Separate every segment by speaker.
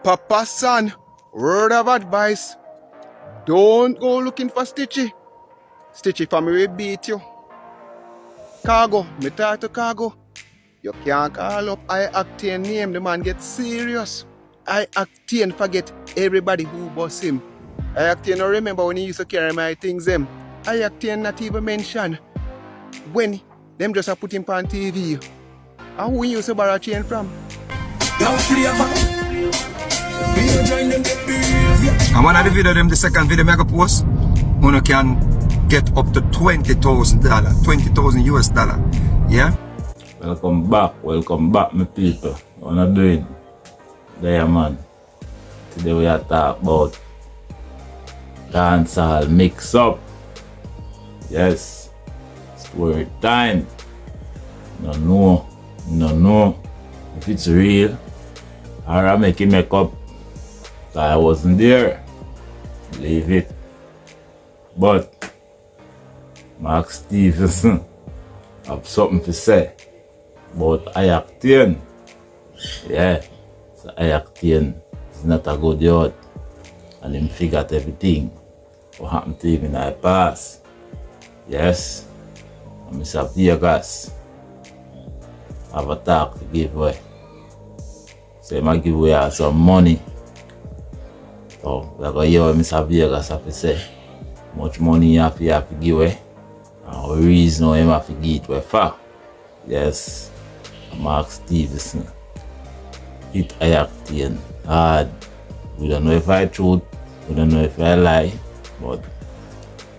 Speaker 1: Papa son, word of advice. Don't go looking for Stitchy. Stitchy family will beat you. Cargo, me talk to Cargo. You can't call up I Octane name, the man get serious. I Octane forget everybody who boss him. I Octane don't remember when he used to carry my things them. I Octane not even mention when them just put him on TV. And who he used to borrow chain from?
Speaker 2: And one of the video them, the second video I go post, you can get up to $20,000, 20,000 US dollar. Yeah?
Speaker 3: Welcome back my people. What are you doing? There man. Today we are talking about dancehall mix up. Yes. Story time. No know if it's real or I'm making makeup. So I wasn't there. Leave it. But Mark Stevenson have something to say about I Octane. Yeah, so I Octane is not a good yard, and him figured everything what happened to him in the past. Yes, and Mr. Vegas have a talk to give away. So he might give away some money. So we're going to hear what Mr. Vegas have to say. Much money you have to give away. And the reason why you have to give it away for. Yes, Mark Stevenson. It I Octane hard. We don't know if I truth, we don't know if I lie, but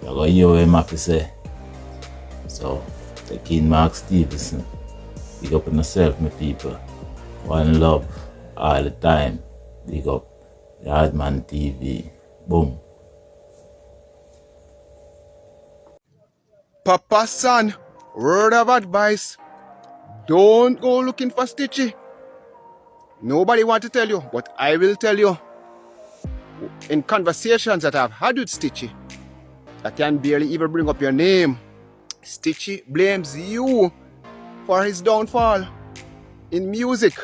Speaker 3: we're going to hear what you have to say. So, take in Mark Stevenson. Big up on yourself, my people. One love all the time. Big up Yardman TV. Boom.
Speaker 1: Papa son, word of advice. Don't go looking for Stitchy. Nobody want to tell you, but I will tell you. In conversations that I've had with Stitchy, I can barely even bring up your name. Stitchy blames you for his downfall in music.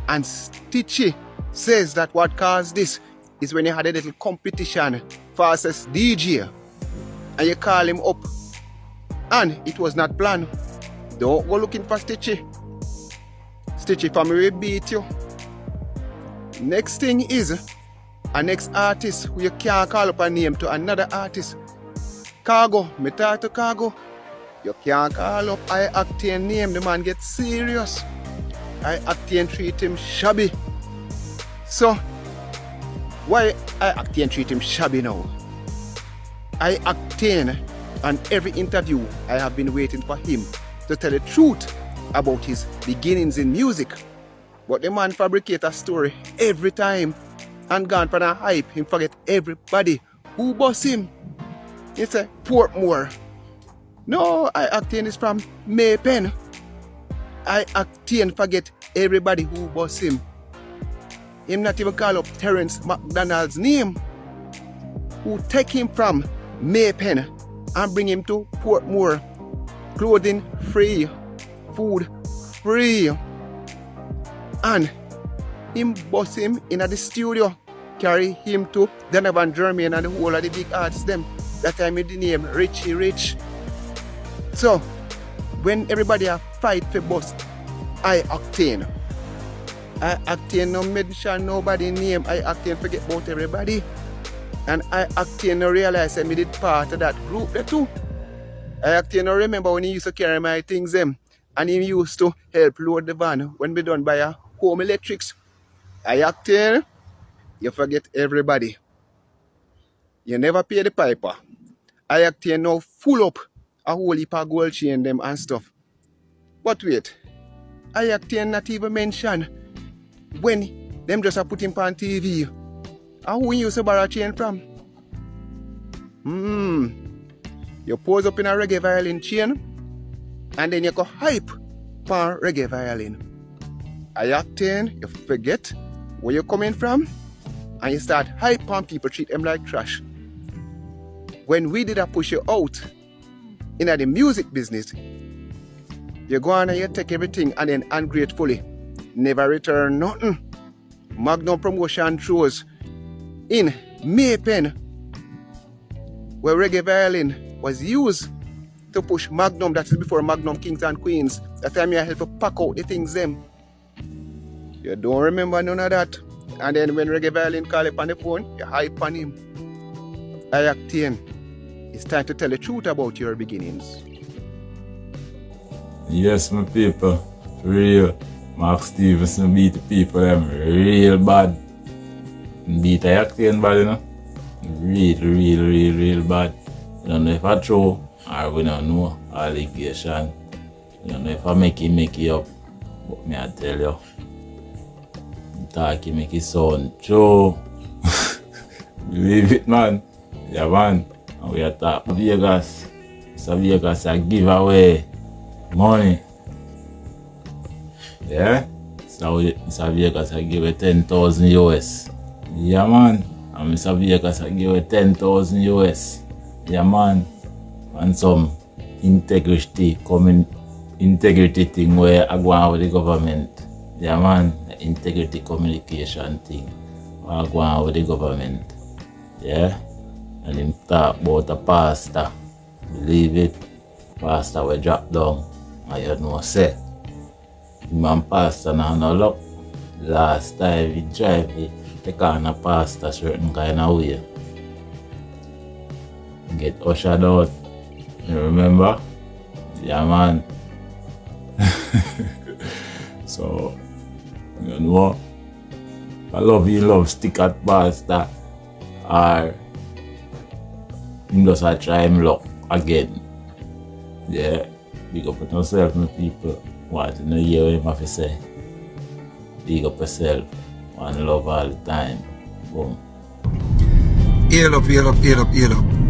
Speaker 1: And Stitchy says that what caused this is when you had a little competition, fastest DJ, and you call him up. And it was not planned. Don't go looking for Stitchy. Stitchy family will beat you. Next thing is a next artist who you can't call up a name to another artist. Cargo, me talk to Cargo. You can't call up I Octane name, the man get serious. I Octane treat him shabby. So, why I Octane treat him shabby now? I Octane, on every interview, I have been waiting for him to tell the truth about his beginnings in music. But the man fabricate a story every time and gone for a hype. Him forget everybody who boss him. He say Portmore. No, I Octane is from Maypen. I Octane forget everybody who boss him. Him not even call up Terence McDonald's name, who take him from Maypen and bring him to Portmore. Clothing free, food free. And him boss him in the studio, carry him to Donovan Germain and the whole of the big artists them. That time with the name Richie Rich. So, when everybody a fight for boss I Octane, I Octane no mention nobody name. I Octane forget about everybody. And I Octane no realize that me did part of that group there too. I Octane no remember when he used to carry my things them. And he used to help load the van when we done by a home electrics. I Octane, you forget everybody. You never pay the piper. I Octane now full up a whole heap of gold chain them and stuff. But wait, I Octane not even mention when them just put him on TV. And who he used to borrow chain from? You pose up in a reggae violin chain and then you go hype for reggae violin. I Octane, you forget where you're coming from and you start hype on people, treat them like trash. When we did a push you out in the music business, you go on and you take everything and then ungratefully never return nothing. Magnum promotion shows in Maypen, where reggae violin was used to push Magnum. That is before Magnum Kings and Queens. That time I help to pack out the things them. You don't remember none of that. And then when reggae violin call up on the phone, you hype on him. I Octane, it's time to tell the truth about your beginnings.
Speaker 3: Yes, my people, real. Mark Stevenson beat the people them real bad. Beat I Octane bad, you know. Real bad. We don't know if I throw or we don't know allegation. We don't know if I make it up. But me I tell you, talk make it sound true. Believe it, man. Yeah, man. And we are talking Vegas. So Vegas a give away money. Yeah? So Mr. Vegas I give away 10,000 US. Yeah, man. And Mr. Vegas I give away 10,000 US. Yeah, man. And some integrity thing where I go on with the government. Yeah, man. The integrity communication thing. I go on with the government. Yeah? And him talk about a pastor. Believe it. Pastor will drop down. And you know say. Him and pastor now no luck. Last time he drive he take on a pastor certain kind of way. Get ushered out. You remember? Yeah, man. So, you know, I love stick at pastor. Or him just try him luck again. Yeah. Big up on yourself, my people. Want to know hear what him have to say. Big up yourself. One love all the time. Boom.
Speaker 2: Heal up.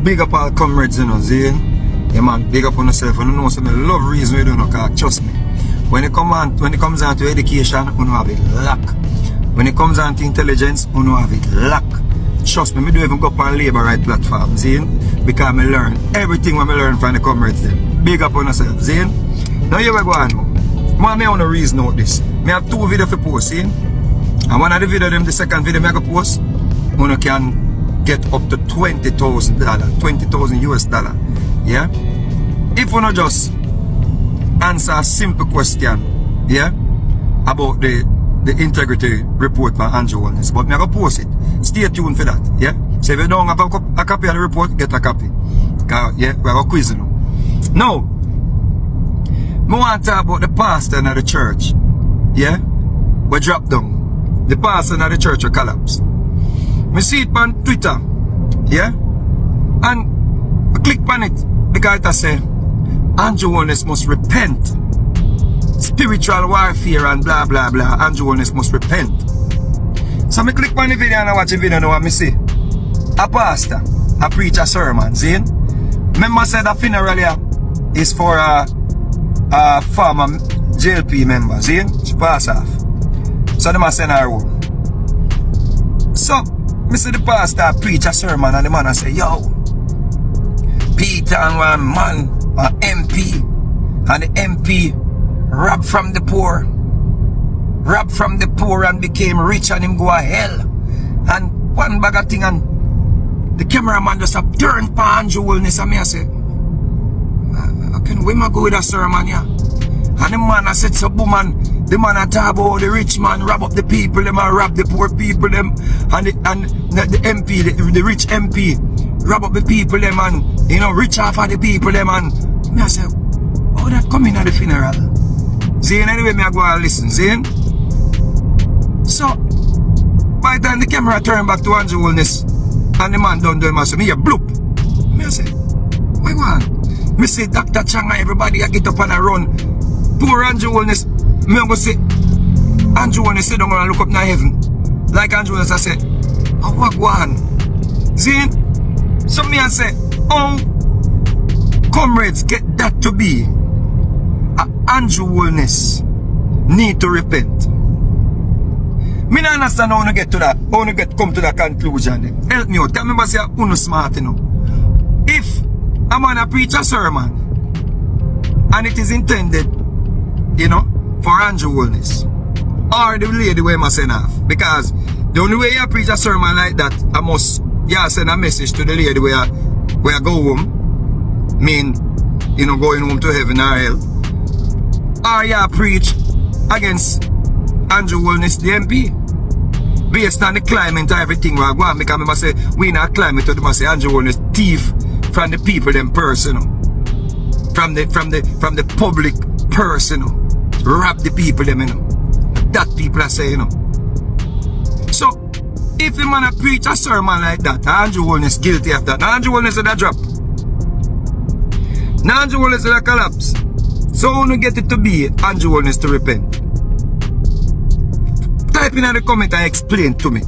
Speaker 2: Big up all comrades, you know, Zane. Yeah, man, big up on yourself. I don't know some love reason you do not, cause trust me. When it comes on to education, you know have it lack. When it comes on to intelligence, you know have it lack. Trust me, I don't even go up on labor right platform, Zane. Because I learn everything when I learn from the comrades them. Big up on yourself, Zane. Now here we go on now. Man, I want to reason out this. I have 2 videos for post, Zane. And one of the videos, the second video I go post, you can get up to $20,000, 20,000 US dollar. Yeah? If you not just answer a simple question, yeah, about the integrity report by Andrew Wellness, but I'm going to post it. Stay tuned for that, yeah? So if you don't have a copy of the report, get a copy. Yeah, we're going to quiz you now. I want to talk about the pastor in the church, yeah? We drop down. The pastor in the church will collapse. I see it on Twitter, yeah? And I click on it because it say, Andrew Wellness must repent. Spiritual warfare and blah blah blah. Andrew Wellness must repent. So I click on the video and I watch the video now and I see a pastor, a preach a sermon, see? Remember said the funeral here is for a former JLP member, see? She pass off. So they must send her home. So, I see the pastor preach a sermon and the man say, yo, Peter and one man, an MP, and the MP robbed from the poor and became rich and him go to hell. And one bag of thing and the cameraman just have turned for Andrew Wellness and me I say, can we go with a sermon here? And the man I said, so boom, and the man I talk about the rich man rob up the people, them and rob the poor people, them, and the MP, the rich MP, rob up the people, them, and, you know, rich off of the people, them, and me I say, oh, that coming at the funeral. See, anyway, me I go and listen, see? So, by the time the camera turned back to Andrew Wellness, and the man done doing my, so me a bloop. Me I say, why go on? Me say, Dr. Chang and everybody, I get up and I run. Poor Andrew Wellness, me go say, Andrew Wellness say, don't go and look up in heaven. Like Andrew Wellness, I say, oh, what go on? See? So me I say, oh, comrades, get that to be. Andrew Wellness need to repent. Me not understand how to get to that, how to come to that conclusion. Help me out. Tell me say you're smart enough. If a man preach a sermon and it is intended, you know, for Andrew Wellness, or the lady where I send off. Because the only way you preach a sermon like that, I must send a message to the lady where I go home. Mean, you know, going home to heaven or hell. Or you preach against Andrew Wellness, the MP. Based on the climate and everything we are going, because I say, we not climate, to them say Andrew Wellness thief from the people, them personal. From the public person, rob the people, them, you know. That people are saying, you know. So, if the man preach a sermon like that, Andrew Wellness guilty of that. Now Andrew Wellness is a drop. Now Andrew Wellness is a collapse. So, I want to get it to be Andrew Wellness to repent. Type in the comment and explain to me.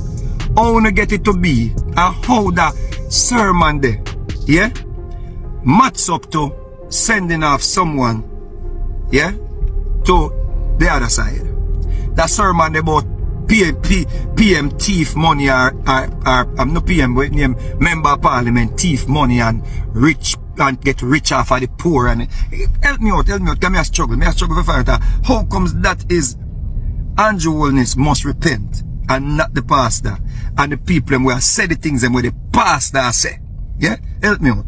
Speaker 2: I want to get it to be and how that sermon there, yeah, match up to sending off someone, yeah, to the other side. That sermon about PM thief money or I'm not PM, but name member of parliament thief money and rich and get rich off of the poor. And help me out, come here struggle for fight. How comes that is Andrew Wellness must repent and not the pastor and the people who have said the things and where the pastor say? Yeah, help me out.